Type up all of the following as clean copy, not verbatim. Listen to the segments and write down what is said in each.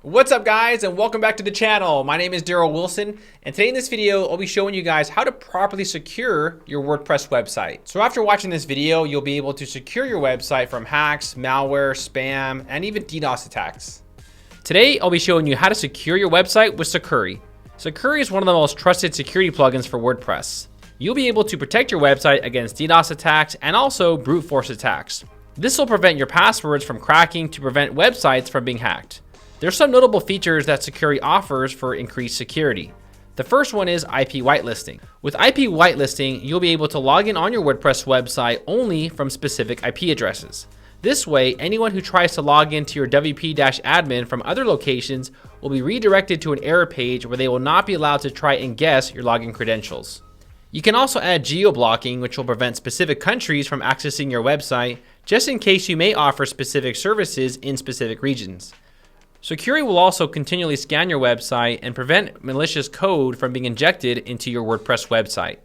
What's up guys, and welcome back to the channel. My name is Daryl Wilson, and today in this video I'll be showing you guys how to properly secure your WordPress website. So after watching this video, you'll be able to secure your website from hacks, malware, spam, and even DDoS attacks. Today I'll be showing you how to secure your website with Sucuri. Sucuri is one of the most trusted security plugins for WordPress. You'll be able to protect your website against DDoS attacks and also brute force attacks. This will prevent your passwords from cracking to prevent websites from being hacked. There's some notable features that Sucuri offers for increased security. The first one is IP whitelisting. With IP whitelisting, you'll be able to log in on your WordPress website only from specific IP addresses. This way, anyone who tries to log into your WP-admin from other locations will be redirected to an error page where they will not be allowed to try and guess your login credentials. You can also add geo-blocking, which will prevent specific countries from accessing your website, just in case you may offer specific services in specific regions. Sucuri will also continually scan your website and prevent malicious code from being injected into your WordPress website.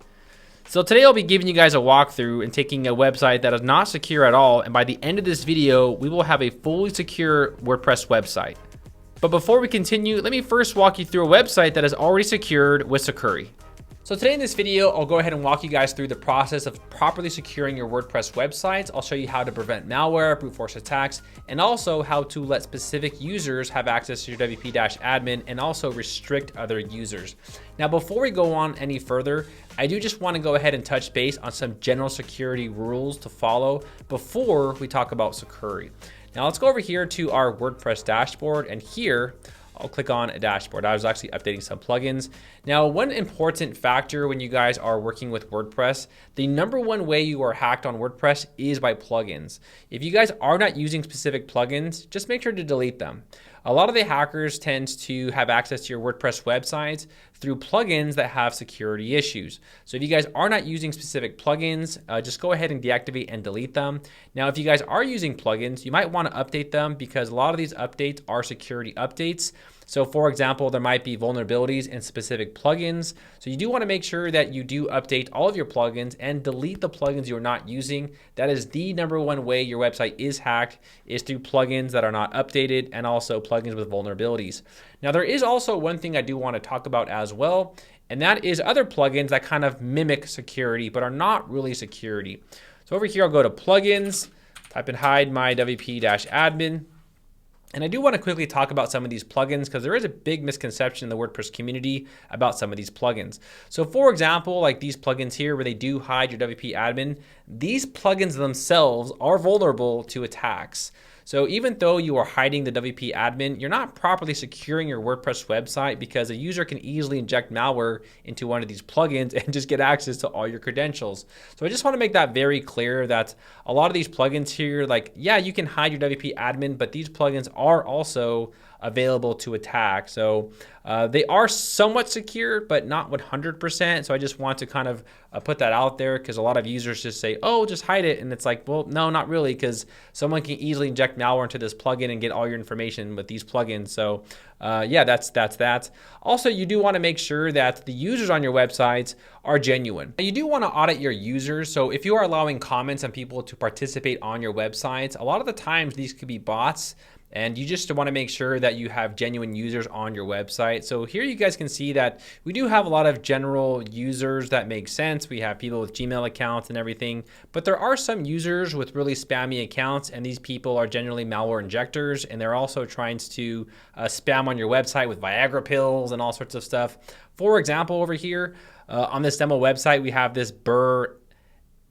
So today I'll be giving you guys a walkthrough and taking a website that is not secure at all, and by the end of this video, we will have a fully secure WordPress website. But before we continue, let me first walk you through a website that is already secured with Sucuri. So today in this video, I'll go ahead and walk you guys through the process of properly securing your WordPress websites. I'll show you how to prevent malware, brute force attacks, and also how to let specific users have access to your WP-admin and also restrict other users. Now, before we go on any further, I do just want to go ahead and touch base on some general security rules to follow before we talk about Sucuri. Now let's go over here to our WordPress dashboard, and here I'll click on a dashboard. I was actually updating some plugins. Now, one important factor when you guys are working with WordPress, the number one way you are hacked on WordPress is by plugins. If you guys are not using specific plugins, just make sure to delete them. A lot of the hackers tend to have access to your WordPress websites through plugins that have security issues. So if you guys are not using specific plugins, just go ahead and deactivate and delete them. Now, if you guys are using plugins, you might want to update them because a lot of these updates are security updates. So for example, there might be vulnerabilities in specific plugins. So you do want to make sure that you do update all of your plugins and delete the plugins you're not using. That is the number one way your website is hacked, is through plugins that are not updated and also plugins with vulnerabilities. Now, there is also one thing I do want to talk about as well, and that is other plugins that kind of mimic security but are not really security. So over here, I'll go to plugins, type in hide my WP-admin. And I do want to quickly talk about some of these plugins because there is a big misconception in the WordPress community about some of these plugins. So for example, like these plugins here where they do hide your WP admin, these plugins themselves are vulnerable to attacks. So even though you are hiding the WP admin, you're not properly securing your WordPress website because a user can easily inject malware into one of these plugins and just get access to all your credentials. So I just want to make that very clear that a lot of these plugins here, like, yeah, you can hide your WP admin, but these plugins are also available to attack. So they are somewhat secure, but not 100%. So I just want to kind of put that out there because a lot of users just say, oh, just hide it. And it's like, well, no, not really, because someone can easily inject malware into this plugin and get all your information with these plugins. So yeah, that's that. Also, you do want to make sure that the users on your websites are genuine. You do want to audit your users. So if you are allowing comments and people to participate on your websites, a lot of the times these could be bots. And you just want to make sure that you have genuine users on your website. So here you guys can see that we do have a lot of general users that make sense. We have people with Gmail accounts and everything, but there are some users with really spammy accounts, and these people are generally malware injectors, and they're also trying to spam on your website with Viagra pills and all sorts of stuff. For example, over here on this demo website, we have this Burr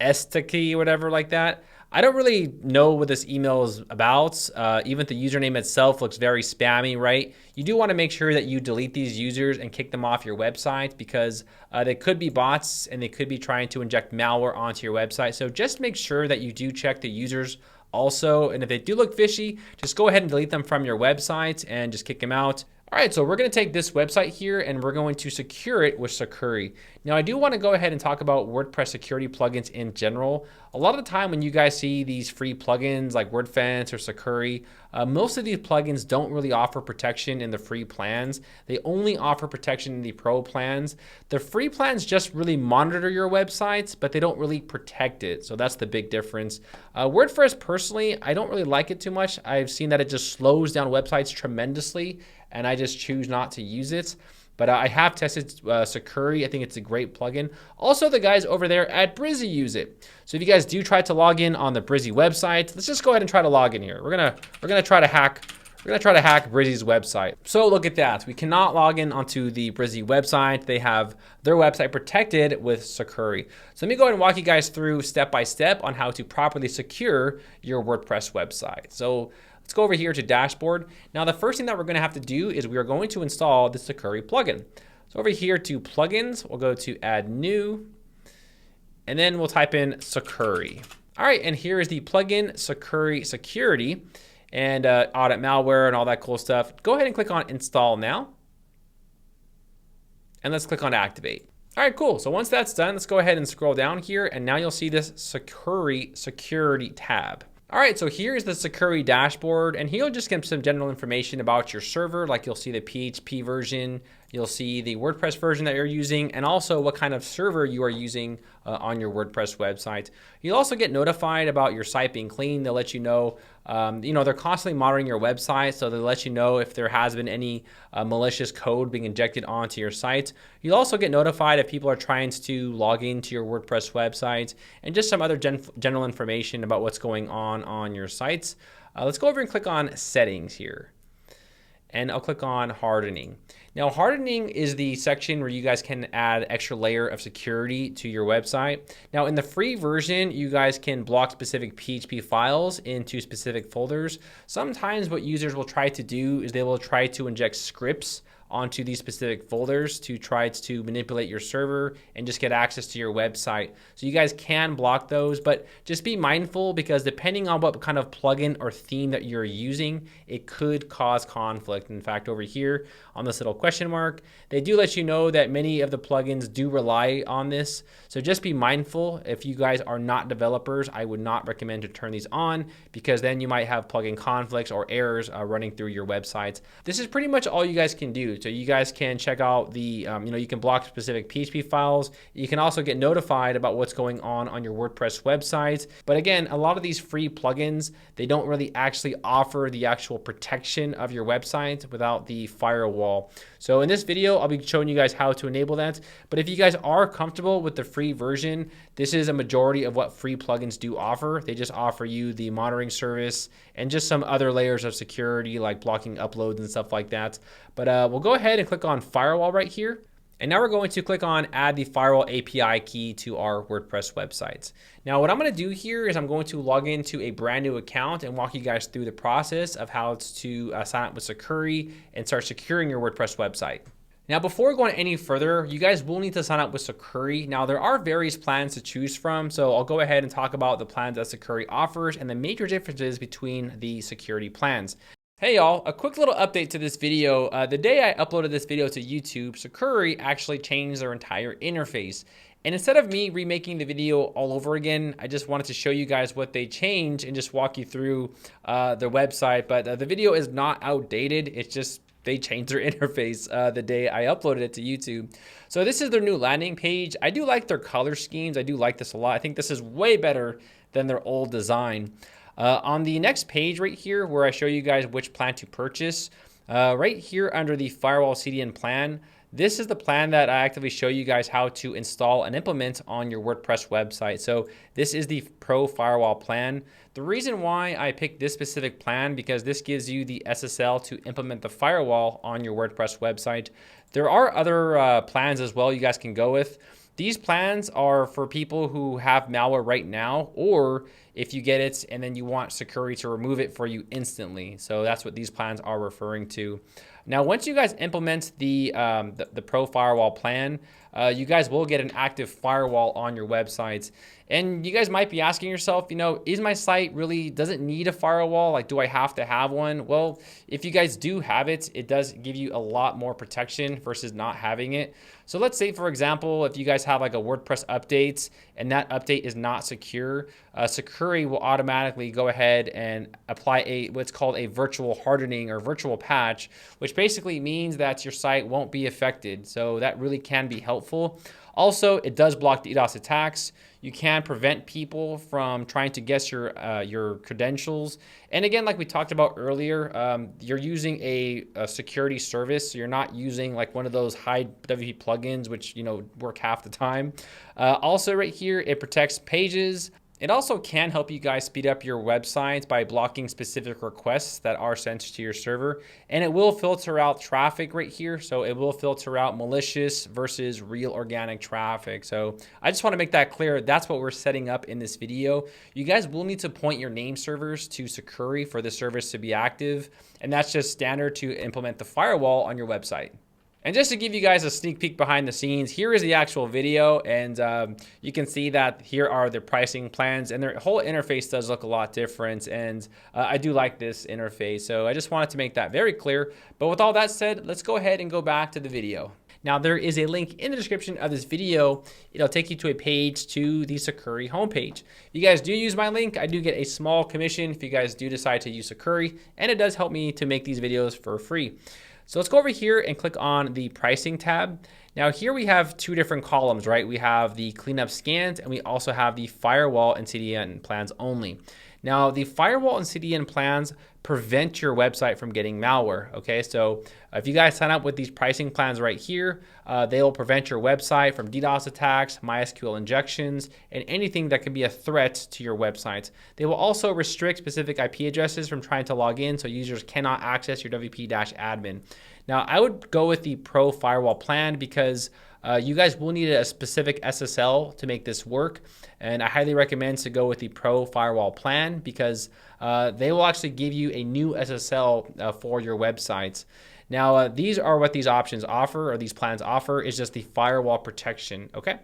Estaki or whatever like that. I don't really know what this email is about. Even the username itself looks very spammy, right? You do want to make sure that you delete these users and kick them off your website because they could be bots and they could be trying to inject malware onto your website. So just make sure that you do check the users also. And if they do look fishy, just go ahead and delete them from your website and just kick them out. All right, so we're going to take this website here and we're going to secure it with Sucuri. Now, I do want to go ahead and talk about WordPress security plugins in general. A lot of the time when you guys see these free plugins like WordFence or Sucuri, most of these plugins don't really offer protection in the free plans. They only offer protection in the pro plans. The free plans just really monitor your websites, but they don't really protect it. So that's the big difference. WordPress, personally, I don't really like it too much. I've seen that it just slows down websites tremendously, and I just choose not to use it. But I have tested Sucuri. I think it's a great plugin. Also, the guys over there at Brizy use it. So if you guys do try to log in on the Brizy website, let's just go ahead and try to log in here. We're gonna try to hack Brizy's website. So look at that. We cannot log in onto the Brizy website. They have their website protected with Sucuri. So let me go ahead and walk you guys through step by step on how to properly secure your WordPress website. So let's go over here to dashboard. Now, the first thing that we're going to have to do is we are going to install the Sucuri plugin. So over here to plugins, we'll go to add new, and then we'll type in Sucuri. All right, and here is the plugin Sucuri security and audit malware and all that cool stuff. Go ahead and click on install now. And let's click on activate. All right, cool. So once that's done, let's go ahead and scroll down here, and now you'll see this Sucuri security tab. All right, so here's the Sucuri dashboard, and here you'll just get some general information about your server, like you'll see the PHP version, you'll see the WordPress version that you're using, and also what kind of server you are using on your WordPress website. You'll also get notified about your site being clean. They'll let you know, they're constantly monitoring your website, so they'll let you know if there has been any malicious code being injected onto your site. You'll also get notified if people are trying to log into your WordPress website, and just some other general information about what's going on your sites. Let's go over and click on settings here. And I'll click on hardening. Now, hardening is the section where you guys can add extra layer of security to your website. Now, in the free version, you guys can block specific PHP files into specific folders. Sometimes what users will try to do is they will try to inject scripts onto these specific folders to try to manipulate your server and just get access to your website. So you guys can block those, but just be mindful, because depending on what kind of plugin or theme that you're using, it could cause conflict. In fact, over here on this little question mark, they do let you know that many of the plugins do rely on this. So just be mindful. If you guys are not developers, I would not recommend to turn these on, because then you might have plugin conflicts or errors running through your websites. This is pretty much all you guys can do. So you guys can check out the, you can block specific PHP files. You can also get notified about what's going on your WordPress website. But again, a lot of these free plugins, they don't really actually offer the actual protection of your website without the firewall. So in this video, I'll be showing you guys how to enable that. But if you guys are comfortable with the free version, this is a majority of what free plugins do offer. They just offer you the monitoring service and just some other layers of security like blocking uploads and stuff like that. But we'll go ahead and click on firewall right here. And now we're going to click on add the firewall API key to our WordPress websites. Now what I'm going to do here is I'm going to log into a brand new account and walk you guys through the process of how to sign up with Sucuri and start securing your WordPress website. Now, before going any further, you guys will need to sign up with Sucuri. Now, there are various plans to choose from, so I'll go ahead and talk about the plans that Sucuri offers and the major differences between the security plans. Hey y'all, a quick little update to this video. The day I uploaded this video to YouTube, Sucuri actually changed their entire interface. And instead of me remaking the video all over again, I just wanted to show you guys what they changed and just walk you through their website. But the video is not outdated, it's just they changed their interface the day I uploaded it to YouTube. So this is their new landing page. I do like their color schemes. I do like this a lot. I think this is way better than their old design. On the next page right here, where I show you guys which plan to purchase, right here under the Firewall CDN plan, this is the plan that I actively show you guys how to install and implement on your WordPress website. So this is the Pro Firewall plan. The reason why I picked this specific plan, because this gives you the SSL to implement the firewall on your WordPress website. There are other plans as well you guys can go with. These plans are for people who have malware right now, or if you get it and then you want Sucuri to remove it for you instantly. So that's what these plans are referring to. Now, once you guys implement the Pro Firewall plan, you guys will get an active firewall on your websites. And you guys might be asking yourself, you know, is my site really, does it need a firewall? Like, do I have to have one? Well, if you guys do have it, it does give you a lot more protection versus not having it. So let's say, for example, if you guys have like a WordPress update and that update is not secure, Sucuri will automatically go ahead and apply what's called a virtual hardening or virtual patch, which basically means that your site won't be affected. So that really can be helpful. Also, it does block DDoS attacks. You can prevent people from trying to guess your credentials. And again, like we talked about earlier, you're using a security service. So you're not using like one of those high WP plugins, which, you know, work half the time. Also right here, it protects pages. It also can help you guys speed up your websites by blocking specific requests that are sent to your server. And it will filter out traffic right here. So it will filter out malicious versus real organic traffic. So I just want to make that clear. That's what we're setting up in this video. You guys will need to point your name servers to Sucuri for the service to be active. And that's just standard to implement the firewall on your website. And just to give you guys a sneak peek behind the scenes, here is the actual video, and you can see that here are the pricing plans, and their whole interface does look a lot different, and I do like this interface, so I just wanted to make that very clear. But with all that said, let's go ahead and go back to the video. Now, there is a link in the description of this video. It'll take you to a page to the Sucuri homepage. If you guys do use my link, I do get a small commission if you guys do decide to use Sucuri, and it does help me to make these videos for free. So let's go over here and click on the pricing tab. Now here we have two different columns, right? We have the cleanup scans and we also have the firewall and CDN plans only. Now the firewall and CDN plans prevent your website from getting malware, okay? So if you guys sign up with these pricing plans right here, they will prevent your website from DDoS attacks, MySQL injections, and anything that can be a threat to your website. They will also restrict specific IP addresses from trying to log in so users cannot access your WP-admin. Now I would go with the Pro Firewall plan because you guys will need a specific SSL to make this work. And I highly recommend to go with the Pro Firewall plan because they will actually give you a new SSL for your websites. Now, these are what these options offer, or these plans offer, is just the firewall protection, okay?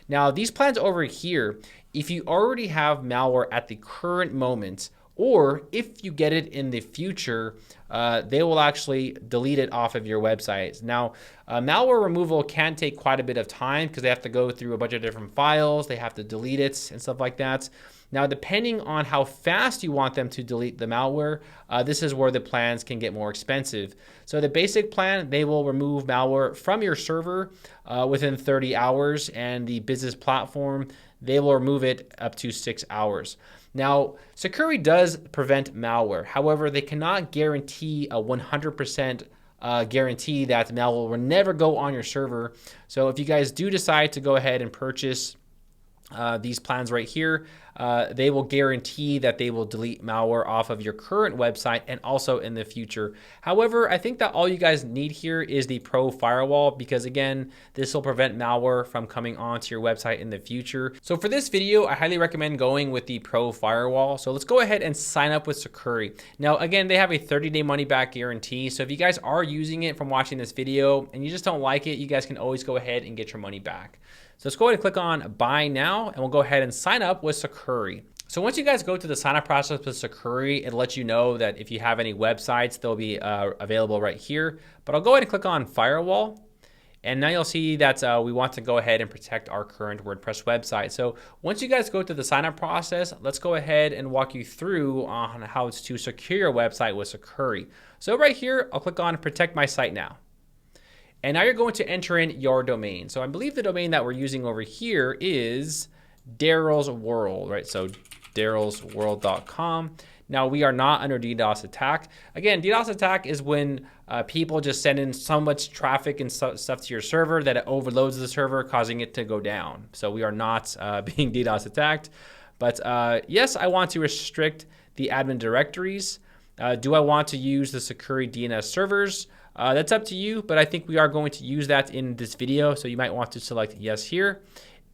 Now, these plans over here, if you already have malware at the current moment, or if you get it in the future, they will actually delete it off of your websites. Now, malware removal can take quite a bit of time because they have to go through a bunch of different files. They have to delete it and stuff like that. Now, depending on how fast you want them to delete the malware, this is where the plans can get more expensive. So the basic plan, they will remove malware from your server within 30 hours, and the business platform, they will remove it up to 6 hours. Now, Sucuri does prevent malware. However, they cannot guarantee a 100% guarantee that the malware will never go on your server. So if you guys do decide to go ahead and purchase these plans right here, they will guarantee that they will delete malware off of your current website and also in the future. However, I think that all you guys need here is the Pro Firewall because again, this will prevent malware from coming onto your website in the future. So for this video, I highly recommend going with the Pro Firewall. So let's go ahead and sign up with Sucuri. Now, again, they have a 30-day money-back guarantee. So if you guys are using it from watching this video and you just don't like it, you guys can always go ahead and get your money back. So let's go ahead and click on buy now, and we'll go ahead and sign up with Sucuri. So once you guys go to the sign up process with Sucuri, it'll let you know that if you have any websites, they'll be available right here. But I'll go ahead and click on firewall. And now you'll see that we want to go ahead and protect our current WordPress website. So once you guys go to the sign up process, let's go ahead and walk you through on how to secure your website with Sucuri. So right here, I'll click on protect my site now. And now you're going to enter in your domain. So I believe the domain that we're using over here is Daryl's World, right? So darylsworld.com. Now we are not under DDoS attack. Again, DDoS attack is when people just send in so much traffic and stuff to your server that it overloads the server, causing it to go down. So we are not being DDoS attacked. But yes, I want to restrict the admin directories. Do I want to use the Sucuri DNS servers? That's up to you, but I think we are going to use that in this video. So you might want to select yes here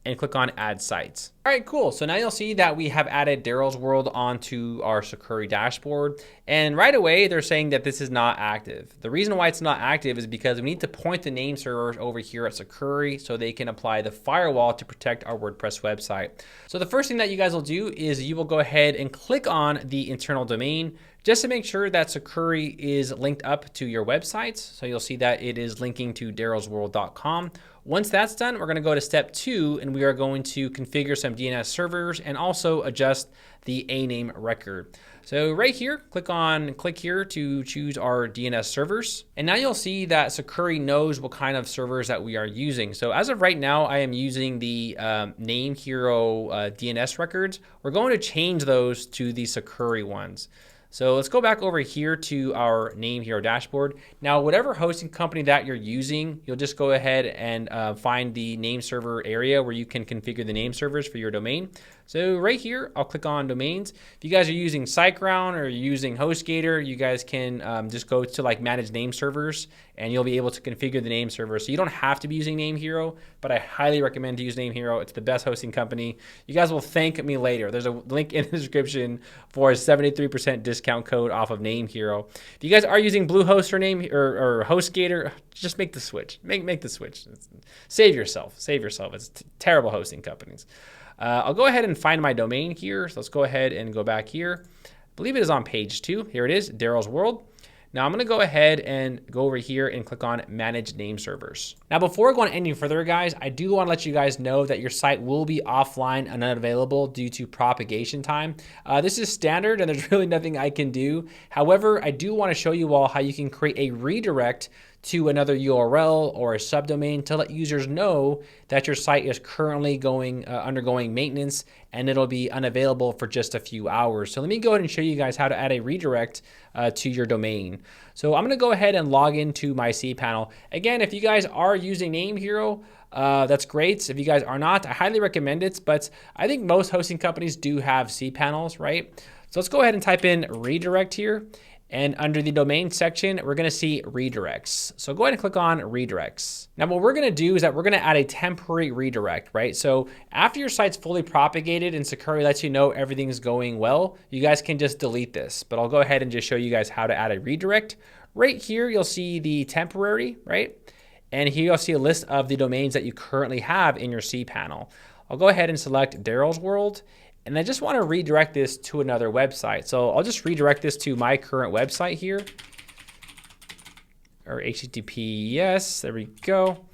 and click on add sites. All right, cool. So now you'll see that we have added Daryl's World onto our Sucuri dashboard. And right away, they're saying that this is not active. The reason why it's not active is because we need to point the name servers over here at Sucuri so they can apply the firewall to protect our WordPress website. So the first thing that you guys will do is you will go ahead and click on the internal domain just to make sure that Sucuri is linked up to your websites. So you'll see that it is linking to darylsworld.com. Once that's done, we're going to go to step 2 and we are going to configure some DNS servers and also adjust the A-name record. So right here, click here to choose our DNS servers. And now you'll see that Sucuri knows what kind of servers that we are using. So as of right now, I am using the Name Hero DNS records. We're going to change those to the Sucuri ones. So let's go back over here to our Name Hero dashboard. Now, whatever hosting company that you're using, you'll just go ahead and find the name server area where you can configure the name servers for your domain. So right here, I'll click on domains. If you guys are using SiteGround or using HostGator, you guys can just go to like manage name servers and you'll be able to configure the name server. So you don't have to be using Name Hero, but I highly recommend to use Name Hero. It's the best hosting company. You guys will thank me later. There's a link in the description for a 73% discount code off of Name Hero. If you guys are using Bluehost or HostGator, just make the switch. Make the switch. Save yourself. It's terrible hosting companies. I'll go ahead and find my domain here. So let's go ahead and go back here. I believe it is on page 2. Here it is, Daryl's World. Now I'm going to go ahead and go over here and click on Manage Name Servers. Now before going any further, guys, I do want to let you guys know that your site will be offline and unavailable due to propagation time. This is standard and there's really nothing I can do. However, I do want to show you all how you can create a redirect to another URL or a subdomain to let users know that your site is currently undergoing maintenance and it'll be unavailable for just a few hours. So let me go ahead and show you guys how to add a redirect to your domain. So I'm going to go ahead and log into my cPanel. Again, if you guys are using Name Hero, that's great. If you guys are not, I highly recommend it, but I think most hosting companies do have cPanels, right? So let's go ahead and type in redirect here. And under the domain section, we're going to see redirects. So go ahead and click on redirects. Now, what we're going to do is that we're going to add a temporary redirect, right? So after your site's fully propagated and Sucuri lets you know everything's going well, you guys can just delete this. But I'll go ahead and just show you guys how to add a redirect. Right here, you'll see the temporary, right? And here you'll see a list of the domains that you currently have in your cPanel. I'll go ahead and select Daryl's World. And I just want to redirect this to another website. So I'll just redirect this to my current website here. Or HTTPS, there we go.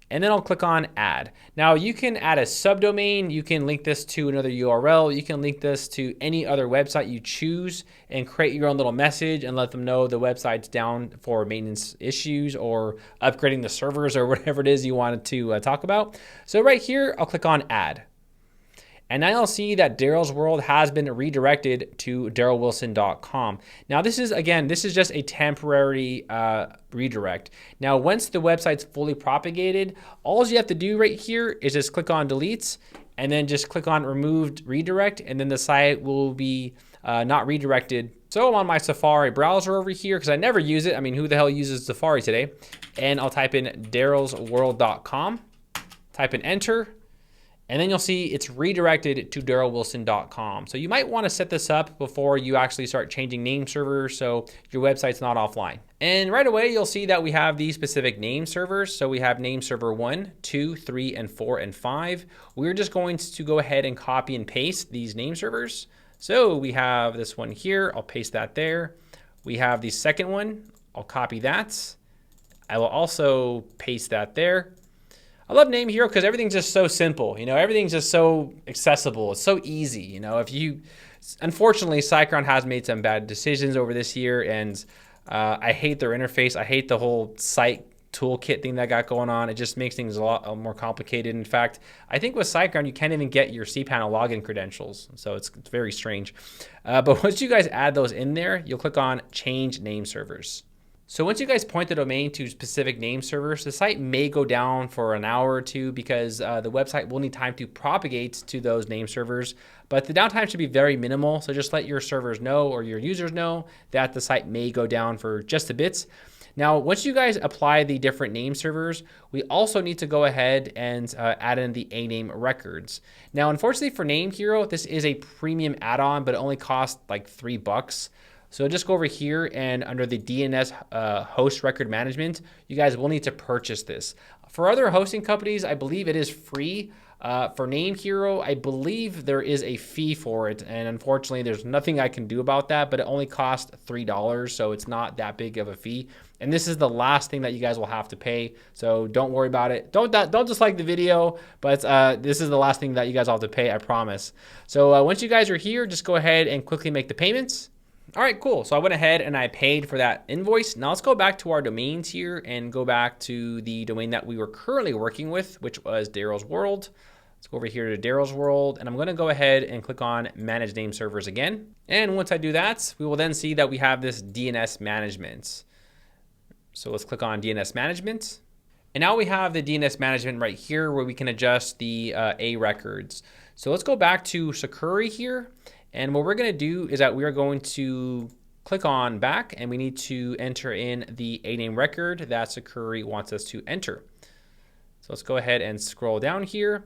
And then I'll click on add. Now you can add a subdomain. You can link this to another URL. You can link this to any other website you choose and create your own little message and let them know the website's down for maintenance issues or upgrading the servers or whatever it is you wanted to talk about. So right here, I'll click on add. And now you'll see that Daryl's World has been redirected to darylwilson.com. Now this is just a temporary redirect. Now once the website's fully propagated, all you have to do right here is just click on delete and then just click on removed redirect and then the site will be not redirected. So I'm on my Safari browser over here because I never use it. I mean, who the hell uses Safari today? And I'll type in darylsworld.com, type in enter. And then you'll see it's redirected to darylwilson.com. So you might want to set this up before you actually start changing name servers so your website's not offline. And right away, you'll see that we have these specific name servers. So we have name server 1, 2, 3, and 4, and 5. We're just going to go ahead and copy and paste these name servers. So we have this one here. I'll paste that there. We have the second one. I'll copy that. I will also paste that there. I love Name Hero because everything's just so simple. You know, everything's just so accessible. It's so easy. You know, unfortunately, SiteGround has made some bad decisions over this year, and I hate their interface. I hate the whole site toolkit thing that got going on. It just makes things a lot more complicated. In fact, I think with SiteGround, you can't even get your cPanel login credentials. So it's very strange. But once you guys add those in there, you'll click on Change Name Servers. So once you guys point the domain to specific name servers, the site may go down for an hour or two because the website will need time to propagate to those name servers. But the downtime should be very minimal. So just let your servers know or your users know that the site may go down for just a bit. Now, once you guys apply the different name servers, we also need to go ahead and add in the A-name records. Now, unfortunately for Name Hero, this is a premium add-on, but it only costs like $3. So just go over here and under the DNS host record management, you guys will need to purchase this. For other hosting companies, I believe it is free. For Name Hero, I believe there is a fee for it, and unfortunately there's nothing I can do about that, but it only costs $3, so it's not that big of a fee. And this is the last thing that you guys will have to pay, so don't worry about it. Don't dislike the video, but this is the last thing that you guys will have to pay, I promise. So once you guys are here, just go ahead and quickly make the payments. All right, cool. So I went ahead and I paid for that invoice. Now let's go back to our domains here and go back to the domain that we were currently working with, which was Daryl's World. Let's go over here to Daryl's World, and I'm going to go ahead and click on Manage Name Servers again. And once I do that, we will then see that we have this DNS management. So let's click on DNS management. And now we have the DNS management right here where we can adjust the A records. So let's go back to Sucuri here. And what we're going to do is that we are going to click on back, and we need to enter in the A-name record that Sucuri wants us to enter. So let's go ahead and scroll down here.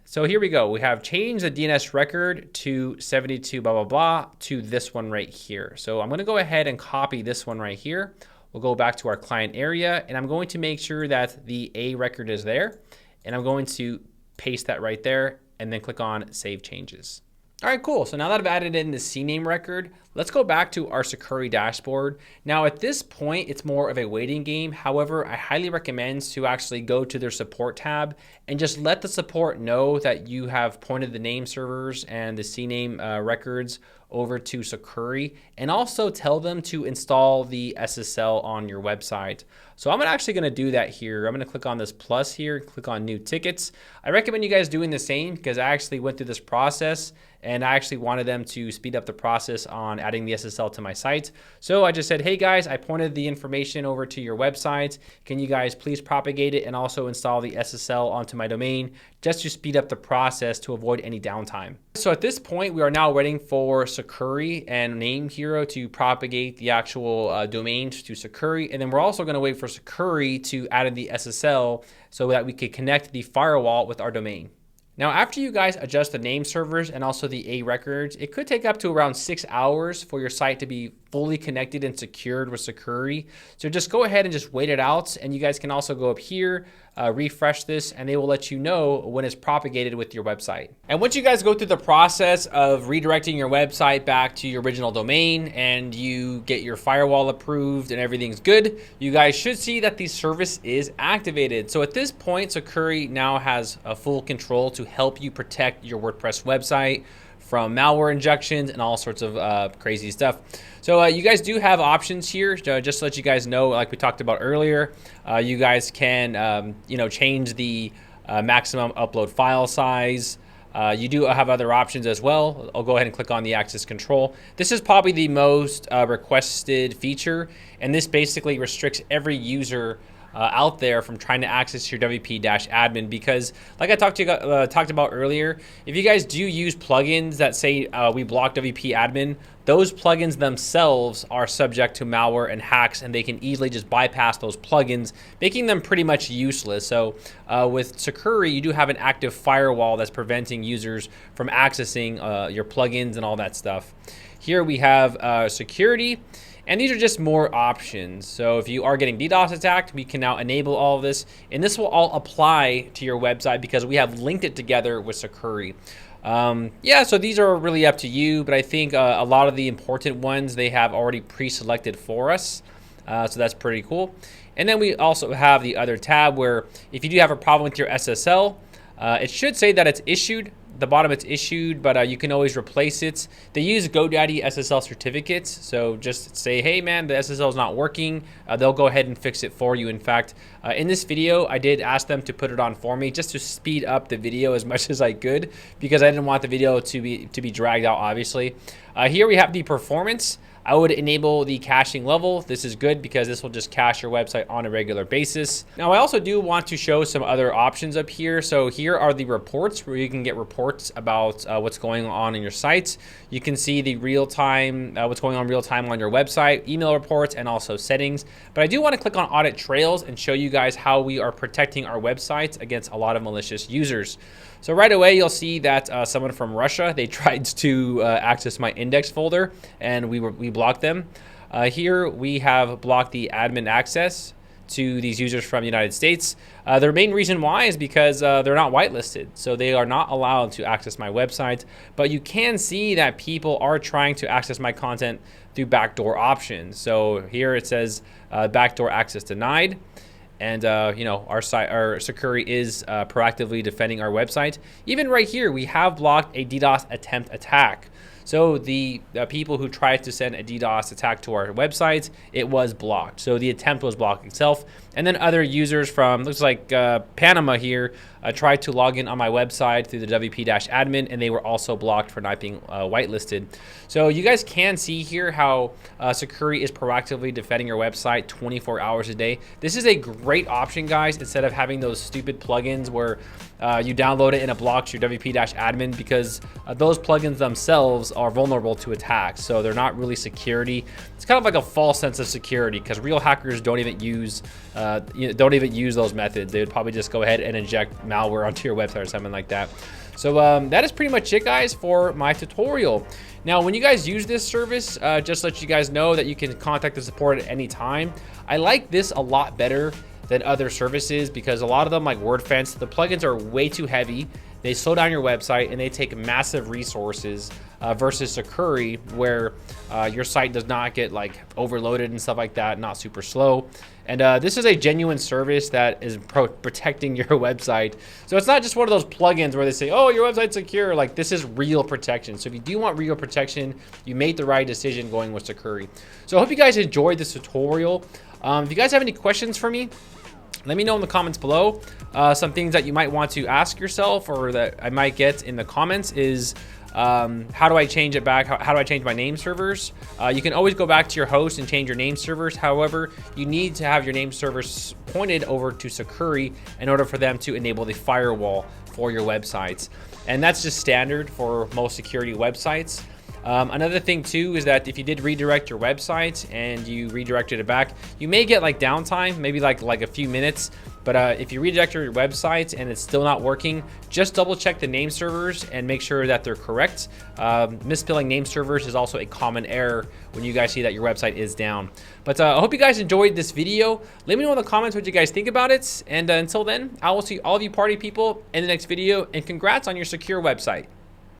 So here we go. We have changed the DNS record to 72 blah, blah, blah to this one right here. So I'm going to go ahead and copy this one right here. We'll go back to our client area, and I'm going to make sure that the A record is there. And I'm going to paste that right there and then click on Save Changes. All right, cool. So now that I've added in the CNAME record, let's go back to our Sucuri dashboard. Now at this point, it's more of a waiting game. However, I highly recommend to actually go to their support tab and just let the support know that you have pointed the name servers and the CNAME records over to Sucuri, and also tell them to install the SSL on your website. So I'm actually going to do that here. I'm going to click on this plus here, click on new tickets. I recommend you guys doing the same because I actually went through this process and I actually wanted them to speed up the process on adding the SSL to my site. So I just said, hey guys, I pointed the information over to your website. Can you guys please propagate it and also install the SSL onto my domain just to speed up the process to avoid any downtime. So at this point, we are now waiting for Sucuri and Name Hero to propagate the actual domains to Sucuri. And then we're also going to wait for Sucuri to add in the SSL so that we could connect the firewall with our domain. Now, after you guys adjust the name servers and also the A records, it could take up to around 6 hours for your site to be fully connected and secured with Sucuri. So just go ahead and just wait it out. And you guys can also go up here, refresh this, and they will let you know when it's propagated with your website. And once you guys go through the process of redirecting your website back to your original domain and you get your firewall approved and everything's good, you guys should see that the service is activated. So at this point, Sucuri now has full control to help you protect your WordPress website from malware injections and all sorts of crazy stuff. So you guys do have options here. Just to let you guys know, like we talked about earlier, you guys can change the maximum upload file size. You do have other options as well. I'll go ahead and click on the access control. This is probably the most requested feature, and this basically restricts every user out there from trying to access your WP-admin, because like I talked about earlier, if you guys do use plugins that say we block WP-admin, those plugins themselves are subject to malware and hacks, and they can easily just bypass those plugins, making them pretty much useless. So with Sucuri, you do have an active firewall that's preventing users from accessing your plugins and all that stuff. Here we have security. And these are just more options. So if you are getting DDoS attacked, we can now enable all of this. And this will all apply to your website because we have linked it together with Sucuri. Yeah, so these are really up to you, but I think a lot of the important ones they have already pre-selected for us. So that's pretty cool. And then we also have the other tab where if you do have a problem with your SSL, it should say that it's issued. The bottom it's issued, but you can always replace it. They use GoDaddy SSL certificates, so just say, hey man, the SSL is not working. They'll go ahead and fix it for you. In fact, in this video, I did ask them to put it on for me just to speed up the video as much as I could, because I didn't want the video to be dragged out, obviously. Here we have the performance. I would enable the caching level. This is good because this will just cache your website on a regular basis. Now, I also do want to show some other options up here. So here are the reports where you can get reports about what's going on in your site. You can see the real-time, what's going on real time on your website, email reports, and also settings. But I do want to click on audit trails and show you guys how we are protecting our websites against a lot of malicious users. So right away, you'll see that someone from Russia, they tried to access my index folder, and we blocked them. Here we have blocked the admin access to these users from the United States. Their main reason why is because they're not whitelisted, so they are not allowed to access my website. But you can see that people are trying to access my content through backdoor options. So here it says backdoor access denied. And you know, our Sucuri is proactively defending our website. Even right here, we have blocked a DDoS attempt attack. So the people who tried to send a DDoS attack to our website, it was blocked. So the attempt was blocked itself. And then other users from, looks like Panama here, tried to log in on my website through the WP-admin, and they were also blocked for not being whitelisted. So you guys can see here how Sucuri is proactively defending your website 24 hours a day. This is a great option, guys, instead of having those stupid plugins where you download it and it blocks your WP-admin, because those plugins themselves are vulnerable to attacks. So they're not really security. It's kind of like a false sense of security, because real hackers don't even use those methods. They would probably just go ahead and inject malware onto your website or something like that. So that is pretty much it, guys, for my tutorial. Now, when you guys use this service, just let you guys know that you can contact the support at any time. I like this a lot better than other services, because a lot of them, like WordPress, the plugins are way too heavy. They slow down your website and they take massive resources versus Sucuri, where your site does not get like overloaded and stuff like that, not super slow. And this is a genuine service that is protecting your website. So it's not just one of those plugins where they say, oh, your website's secure. Like, this is real protection. So if you do want real protection, you made the right decision going with Sucuri. So I hope you guys enjoyed this tutorial. If you guys have any questions for me, let me know in the comments below. Some things that you might want to ask yourself, or that I might get in the comments, is how do I change it back? How do I change my name servers? You can always go back to your host and change your name servers. However, you need to have your name servers pointed over to Sucuri in order for them to enable the firewall for your websites. And that's just standard for most security websites. Another thing too is that if you did redirect your website and you redirected it back, you may get like downtime, maybe like a few minutes. But if you redirect your website and it's still not working, just double check the name servers and make sure that they're correct. Misspelling name servers is also a common error when you guys see that your website is down. But I hope you guys enjoyed this video. Let me know in the comments what you guys think about it. And until then, I will see all of you party people in the next video, and congrats on your secure website.